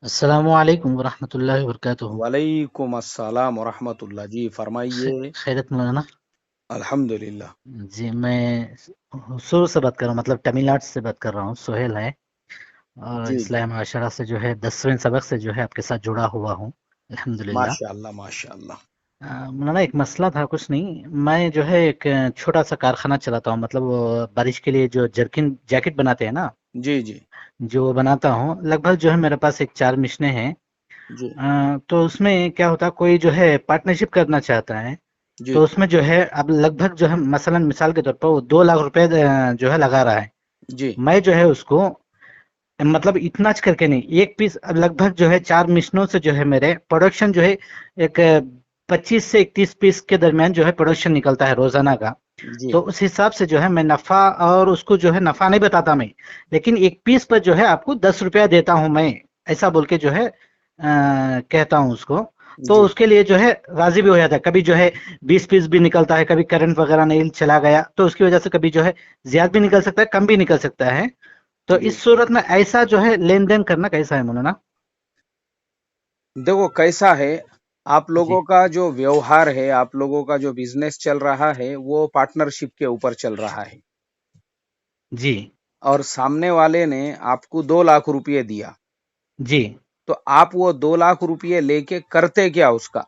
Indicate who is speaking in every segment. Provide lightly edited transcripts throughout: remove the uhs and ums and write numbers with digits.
Speaker 1: अस्सलामु अलैकुम वरहमतुल्लाहि वबरकातुहू।
Speaker 2: वालेकुम अस्सलाम वरहमतुल्लाह। जी फरमाइए।
Speaker 1: खैरियत मौलाना।
Speaker 2: अल्हम्दुलिल्लाह।
Speaker 1: जी मैं हुसूर से बात कर रहा हूँ, मतलब तमिलनाडु से बात कर रहा हूँ। सोहेल है और
Speaker 2: जी जी।
Speaker 1: इस्लाम माशरा से जो है 10वें सबक से जो है आपके साथ जुड़ा हुआ हूँ, अल्हम्दुलिल्लाह।
Speaker 2: माशाअल्लाह माशाअल्लाह।
Speaker 1: मौलाना एक मसला था, कुछ नहीं। मैं जो है एक छोटा सा कारखाना चलाता हूँ, मतलब वो बारिश के लिए जो जर्किन जैकेट बनाते हैं ना,
Speaker 2: जी जी
Speaker 1: जो बनाता हूँ। लगभग जो है मेरे पास एक 4 मिशनें हैं।
Speaker 2: जी
Speaker 1: तो उसमें क्या होता है, कोई जो है पार्टनरशिप करना चाहता है,
Speaker 2: जी
Speaker 1: तो उसमें जो है अब लगभग जो है मसलन मिसाल के तौर पर वो 2 लाख रुपए जो है लगा रहा है।
Speaker 2: जी
Speaker 1: मैं जो है उसको मतलब इतना करके नहीं, एक पीस अब लगभग जो है 4 मिशनों से जो है मेरे प्रोडक्शन जो है एक 25 से 31 पीस के दरमियान जो है प्रोडक्शन निकलता है रोजाना का।
Speaker 2: जी
Speaker 1: तो उस हिसाब से जो है मैं नफा, और उसको जो है नफा नहीं बताता मैं, लेकिन एक पीस पर जो है आपको 10 रुपया देता हूं मैं, ऐसा बोल के जो है कहता हूं उसको। तो
Speaker 2: जी
Speaker 1: उसके लिए जो है राजी भी हो जाता है। कभी जो है 20 पीस भी निकलता है, कभी करंट वगैरह नहीं चला गया तो उसकी वजह से कभी जो है ज्यादा भी निकल सकता है, कम भी निकल सकता है। तो
Speaker 2: जी।
Speaker 1: इस सूरत में ऐसा जो है लेन देन करना कैसा है मौलाना?
Speaker 2: देखो कैसा है, आप लोगों
Speaker 1: जी
Speaker 2: का जो व्यवहार है, आप लोगों का जो बिजनेस चल रहा है वो पार्टनरशिप के ऊपर चल रहा है।
Speaker 1: जी
Speaker 2: और सामने वाले ने आपको 2 लाख रुपए दिया,
Speaker 1: जी।
Speaker 2: तो आप वो 2 लाख रुपए लेके करते क्या उसका?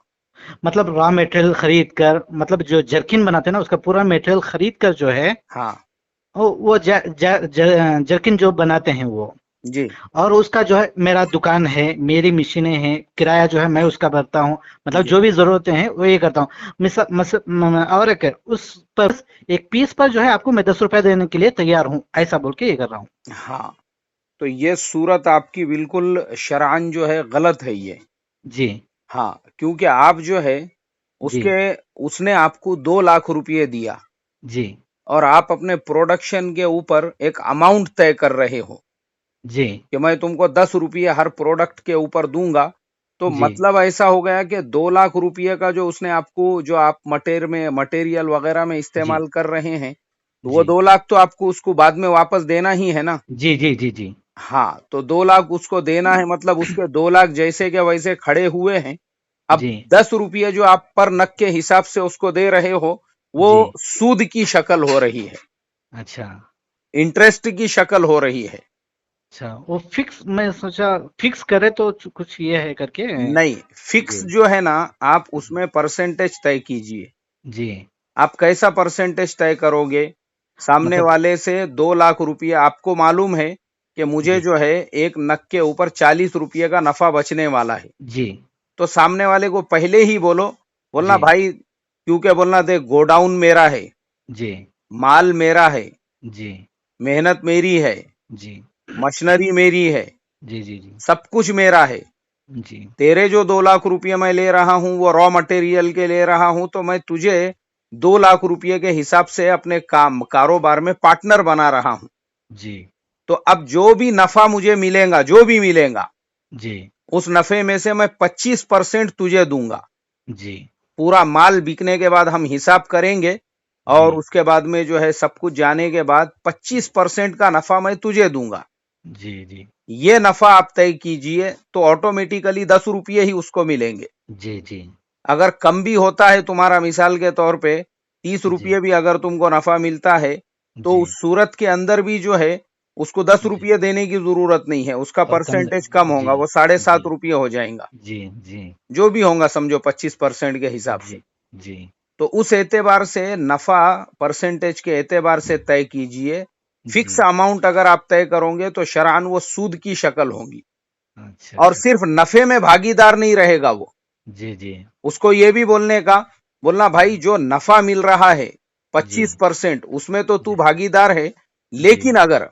Speaker 1: मतलब रॉ मटेरियल खरीद कर, मतलब जो जर्किन बनाते हैं ना उसका पूरा मटेरियल खरीद कर जो है
Speaker 2: हाँ।
Speaker 1: वो जर्किन जो बनाते हैं वो।
Speaker 2: जी
Speaker 1: और उसका जो है मेरा दुकान है, मेरी मशीनें हैं, किराया जो है मैं उसका भरता हूँ। मतलब
Speaker 2: जी।
Speaker 1: जो भी जरूरतें हैं वो ये करता हूँ। और एक उस पर एक पीस पर जो है आपको मैं 10 रुपए देने के लिए तैयार हूँ, ऐसा बोल के ये कर रहा हूँ।
Speaker 2: हाँ, तो ये सूरत आपकी बिल्कुल शरअन जो है गलत है ये।
Speaker 1: जी
Speaker 2: हाँ, क्योंकि आप जो है
Speaker 1: जी
Speaker 2: उसके उसने आपको 2 लाख रुपए दिया
Speaker 1: जी
Speaker 2: और आप अपने प्रोडक्शन के ऊपर एक अमाउंट तय कर रहे हो
Speaker 1: जी
Speaker 2: कि मैं तुमको 10 रुपये हर प्रोडक्ट के ऊपर दूंगा। तो
Speaker 1: जी
Speaker 2: मतलब ऐसा हो गया कि 2 लाख रुपए का जो उसने आपको, जो आप मटेरियल वगैरह में
Speaker 1: जी
Speaker 2: इस्तेमाल कर रहे हैं, तो वो
Speaker 1: जी
Speaker 2: 2 लाख तो आपको उसको बाद में वापस देना ही है ना।
Speaker 1: जी जी जी जी
Speaker 2: हाँ, तो 2 लाख उसको देना है, मतलब उसके 2 लाख जैसे के वैसे खड़े हुए हैं। अब
Speaker 1: जी
Speaker 2: 10 रुपये जो आप पर नग के हिसाब से उसको दे रहे हो, वो
Speaker 1: जी।
Speaker 2: सूद की शक्ल हो रही है,
Speaker 1: अच्छा
Speaker 2: इंटरेस्ट की शक्ल हो रही है।
Speaker 1: अच्छा, वो फिक्स, मैं सोचा फिक्स करे तो कुछ ये है करके।
Speaker 2: नहीं, फिक्स
Speaker 1: जी
Speaker 2: जो है ना, आप
Speaker 1: जी
Speaker 2: उसमें परसेंटेज तय कीजिए।
Speaker 1: जी।
Speaker 2: आप कैसा परसेंटेज तय करोगे? सामने
Speaker 1: मतलब
Speaker 2: वाले से 2 लाख रुपये, आपको मालूम है कि मुझे
Speaker 1: जी
Speaker 2: जो है एक नग के ऊपर 40 रुपये का नफा बचने वाला है।
Speaker 1: जी
Speaker 2: तो सामने वाले को पहले ही बोलो, बोलना
Speaker 1: जी
Speaker 2: भाई, क्योंकि बोलना देख, गोडाउन मेरा है,
Speaker 1: जी
Speaker 2: माल मेरा है,
Speaker 1: जी
Speaker 2: मेहनत मेरी है,
Speaker 1: जी
Speaker 2: मशीनरी मेरी है,
Speaker 1: जी जी जी
Speaker 2: सब कुछ मेरा है।
Speaker 1: जी
Speaker 2: तेरे जो 2 लाख रुपये मैं ले रहा हूं वो रॉ मटेरियल के ले रहा हूं, तो मैं तुझे 2 लाख रुपये के हिसाब से अपने काम कारोबार में पार्टनर बना रहा हूं।
Speaker 1: जी
Speaker 2: तो अब जो भी नफा मुझे मिलेगा, जो भी मिलेगा,
Speaker 1: जी
Speaker 2: उस नफे में से मैं 25% तुझे दूंगा।
Speaker 1: जी
Speaker 2: पूरा माल बिकने के बाद हम हिसाब करेंगे
Speaker 1: जी
Speaker 2: और उसके बाद में जो है सब कुछ जाने के बाद 25% का नफा मैं तुझे दूंगा।
Speaker 1: जी जी
Speaker 2: ये नफा आप तय कीजिए, तो ऑटोमेटिकली 10 रुपये ही उसको मिलेंगे।
Speaker 1: जी जी
Speaker 2: अगर कम भी होता है, तुम्हारा मिसाल के तौर पे तीस
Speaker 1: जी
Speaker 2: रुपये भी अगर तुमको नफा मिलता है, तो
Speaker 1: जी
Speaker 2: उस सूरत के अंदर भी जो है उसको दस
Speaker 1: जी।
Speaker 2: रुपये देने की जरूरत नहीं है, उसका
Speaker 1: और कम।
Speaker 2: परसेंटेज कम
Speaker 1: जी
Speaker 2: होगा, वो साढ़े
Speaker 1: जी
Speaker 2: सात रुपये हो जाएगा।
Speaker 1: जी जी
Speaker 2: जो भी होगा समझो 25% के हिसाब
Speaker 1: जी
Speaker 2: से।
Speaker 1: जी
Speaker 2: तो उस एतबार से नफा परसेंटेज के एतबार से तय कीजिए।
Speaker 1: जी।
Speaker 2: फिक्स अमाउंट अगर आप तय करोगे तो शरआन वो सूद की शक्ल होगी,
Speaker 1: अच्छा
Speaker 2: और
Speaker 1: अच्छा अच्छा।
Speaker 2: सिर्फ नफे में भागीदार नहीं रहेगा वो।
Speaker 1: जी जी
Speaker 2: उसको ये भी बोलने का, बोलना भाई जो नफा मिल रहा है
Speaker 1: जी
Speaker 2: 25%, उसमें तो तू
Speaker 1: जी
Speaker 2: भागीदार है,
Speaker 1: जी
Speaker 2: लेकिन अगर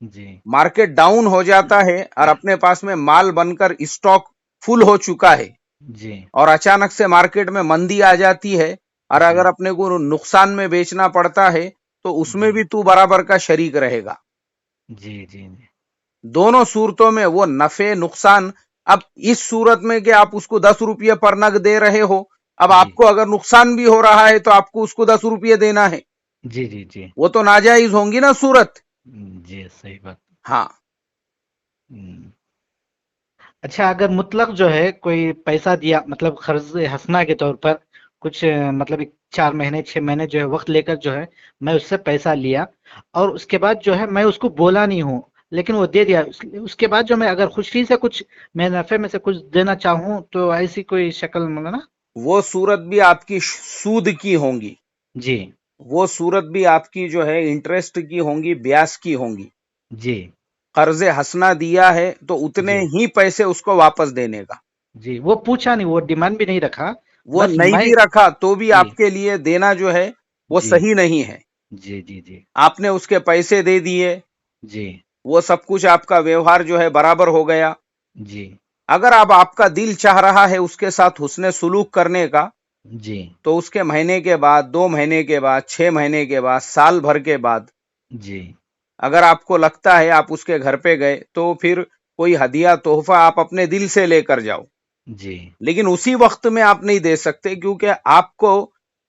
Speaker 1: जी
Speaker 2: मार्केट डाउन हो जाता है और अपने पास में माल बनकर स्टॉक फुल हो चुका है,
Speaker 1: जी
Speaker 2: और अचानक से मार्केट में मंदी आ जाती है और
Speaker 1: जी
Speaker 2: अगर अपने को नुकसान में बेचना पड़ता है, तो उसमें
Speaker 1: जी
Speaker 2: भी तू बराबर का शरीक रहेगा।
Speaker 1: जी जी
Speaker 2: दोनों सूरतों में वो नफे नुकसान। अब इस सूरत में कि आप उसको 10 रुपये पर नग दे रहे हो, अब
Speaker 1: जी
Speaker 2: आपको अगर नुकसान भी हो रहा है तो आपको उसको 10 रुपये देना है,
Speaker 1: जी जी जी।
Speaker 2: वो तो नाजायज होंगी ना सूरत।
Speaker 1: जी, सही बात।
Speaker 2: हाँ।
Speaker 1: हम्म। अच्छा, अगर मुतलक जो है कोई पैसा दिया, मतलब कर्ज हसना के तौर पर कुछ मतलब 4 महीने 6 महीने जो है वक्त लेकर जो है मैं उससे पैसा लिया, और उसके बाद जो है मैं उसको बोला नहीं हूँ, लेकिन वो दे दिया, उसके बाद जो मैं अगर खुशी से कुछ, मैं नफे में से कुछ देना चाहूँ तो ऐसी कोई शक्ल मतलब ना?
Speaker 2: वो सूरत भी आपकी सूद की होंगी,
Speaker 1: जी।
Speaker 2: वो सूरत भी आपकी जो है इंटरेस्ट की होंगी, ब्याज की होंगी।
Speaker 1: जी।
Speaker 2: कर्जे हंसना दिया है तो उतने
Speaker 1: जी।
Speaker 2: ही पैसे उसको वापस देने का।
Speaker 1: जी, वो पूछा नहीं, वो डिमांड भी नहीं रखा।
Speaker 2: वो
Speaker 1: बस
Speaker 2: नहीं
Speaker 1: मैं।
Speaker 2: भी रखा तो भी
Speaker 1: जी।
Speaker 2: आपके लिए देना जो है वो
Speaker 1: जी।
Speaker 2: सही नहीं है।
Speaker 1: जी। जी। जी।
Speaker 2: आपने उसके पैसे दे दिए,
Speaker 1: जी।
Speaker 2: वो सब कुछ आपका व्यवहार जो है बराबर हो गया।
Speaker 1: जी।
Speaker 2: अगर अब आपका दिल चाह रहा है उसके साथ हुस्ने सुलूक करने का,
Speaker 1: जी।
Speaker 2: तो उसके महीने के बाद, 2 महीने के बाद, 6 महीने के बाद, साल भर के बाद,
Speaker 1: जी।
Speaker 2: अगर आपको लगता है आप उसके घर पे गए, तो फिर कोई हदिया तोहफा आप अपने दिल से लेकर जाओ।
Speaker 1: जी।
Speaker 2: लेकिन उसी वक्त में आप नहीं दे सकते, क्योंकि आपको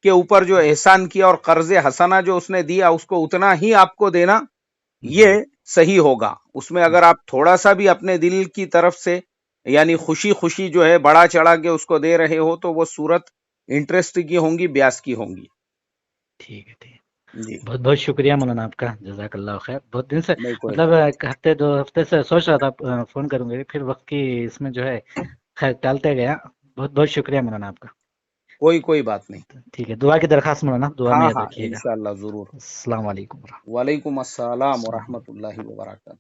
Speaker 2: के ऊपर जो एहसान किया और कर्ज हसना जो उसने दिया उसको उतना ही आपको देना, ये
Speaker 1: जी।
Speaker 2: सही होगा। उसमें अगर
Speaker 1: जी।
Speaker 2: आप थोड़ा सा भी अपने दिल की तरफ से, यानी खुशी खुशी जो है बढ़ा चढ़ा के उसको दे रहे हो, तो वो सूरत इंटरेस्ट की होंगी, ब्याज की होंगी।
Speaker 1: ठीक है, ठीक है।
Speaker 2: जी।
Speaker 1: बहुत बहुत शुक्रिया मौलाना आपका, जजाकल्लाह खैर। बहुत दिन से,
Speaker 2: नहीं, कोई
Speaker 1: मतलब
Speaker 2: बात।
Speaker 1: 1 हफ्ते 2 हफ्ते से सोच रहा था फोन करूंगे, फिर वक्त की इसमें जो है खैर टालते गया। बहुत बहुत शुक्रिया मौलाना आपका।
Speaker 2: कोई बात नहीं।
Speaker 1: ठीक है, दुआ की दरखास्त मौलाना, दुआ में
Speaker 2: हाँ
Speaker 1: याद
Speaker 2: हाँ,
Speaker 1: रखिएगा।
Speaker 2: इंशाल्लाह जरूर।
Speaker 1: अस्सलाम वालेकुम।
Speaker 2: वालेकुम अस्सलाम
Speaker 1: अस्सलाम।
Speaker 2: वरहमतुल्लाहि वबरकातुहू।